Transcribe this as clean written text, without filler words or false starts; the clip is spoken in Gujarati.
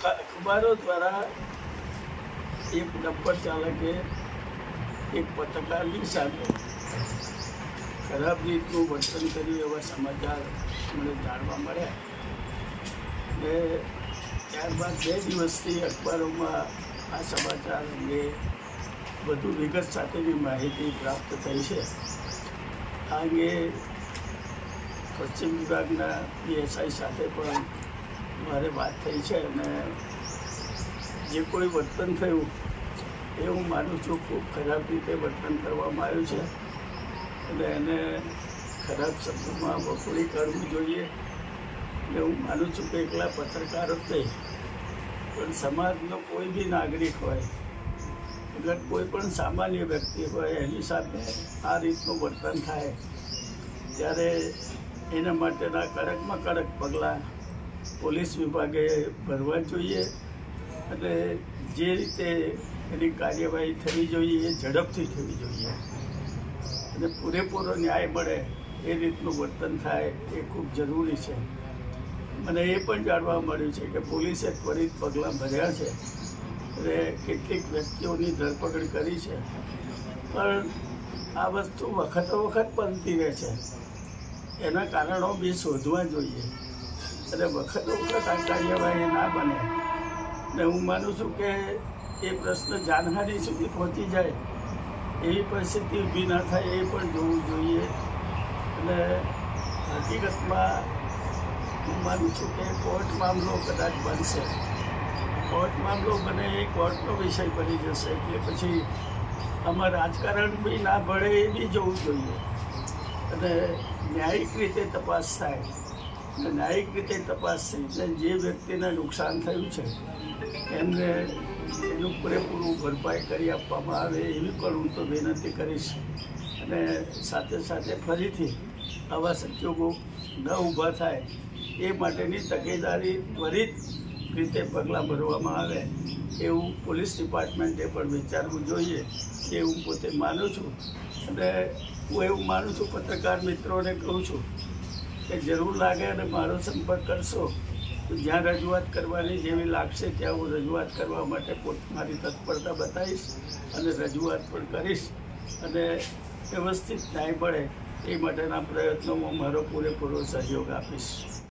અખબારો દ્વારા એક ડમ્પર ચાલકે એક પત્રકારની સામે ખરાબ રીતનું વર્તન કર્યું એવા સમાચાર મને જાણવા મળ્યા અને ત્યારબાદ 2 દિવસથી અખબારોમાં આ સમાચાર અંગે વધુ વિગત સાથેની માહિતી પ્રાપ્ત થઈ છે. આ અંગે પશ્ચિમ વિભાગના પીએસઆઈ સાથે પણ મારે વાત થઈ છે અને જે કોઈ વર્તન થયું એ હું માનું છું ખૂબ ખરાબ રીતે વર્તન કરવામાં આવ્યું છે અને એને ખરાબ શબ્દોમાં વખોડી કાઢવું જોઈએ. અને હું માનું છું કે એકલા પત્રકારો જ નહીં પણ સમાજનો કોઈ બી નાગરિક હોય, અગર કોઈ પણ સામાન્ય વ્યક્તિ હોય એની સાથે આ રીતનું વર્તન થાય ત્યારે એના માટેના કડકમાં કડક પગલાં પોલીસ વિભાગે ભરવા જોઈએ અને જે રીતે એની કાર્યવાહી થવી જોઈએ એ ઝડપથી થવી જોઈએ અને પૂરેપૂરો ન્યાય મળે એ રીતનું વર્તન થાય એ ખૂબ જરૂરી છે. મને એ પણ જાણવા મળ્યું છે કે પોલીસે ત્વરિત પગલાં ભર્યા છે અને કેટલીક વ્યક્તિઓની ધરપકડ કરી છે, પણ આ વસ્તુ વખતો વખત બનતી રહે છે. એના કારણો બી શોધવા જોઈએ અને વખતો વખત આ કાર્યવાહી ના બને ને હું માનું છું કે એ પ્રશ્ન જાનહાનિ સુધી પહોંચી જાય એવી પરિસ્થિતિ ઊભી ના થાય એ પણ જોવું જોઈએ. અને હકીકતમાં હું માનું છું કે કોર્ટ મામલો કદાચ બનશે, કોર્ટ મામલો બને એ કોર્ટનો વિષય બની જશે એટલે પછી આમાં રાજકારણ બી ના ભળે એ બી જોવું જોઈએ અને ન્યાયિક રીતે તપાસ થાય અને ન્યાયિક રીતે તપાસ થઈ જે વ્યક્તિને નુકસાન થયું છે એમને એનું પૂરેપૂરું ભરપાઈ કરી આપવામાં આવે એવી પણ હું તો વિનંતી કરીશ. અને સાથે સાથે ફરીથી આવા સંજોગો ન ઊભા થાય એ માટેની તકેદારી ત્વરિત રીતે પગલાં ભરવામાં આવે એવું પોલીસ ડિપાર્ટમેન્ટે પણ વિચારવું જોઈએ એ હું પોતે માનું છું. અને હું એવું માનું છું, પત્રકાર મિત્રોને કહું છું કે જરૂર લાગે અને મારો સંપર્ક કરશો તો જ્યાં રજૂઆત કરવાની જેવી લાગશે ત્યાં હું રજૂઆત કરવા માટે મારી તત્પરતા બતાવીશ અને રજૂઆત પણ કરીશ અને વ્યવસ્થિત ન્યાય મળે એ માટેના પ્રયત્નોમાં મારો પૂરેપૂરો સહયોગ આપીશ.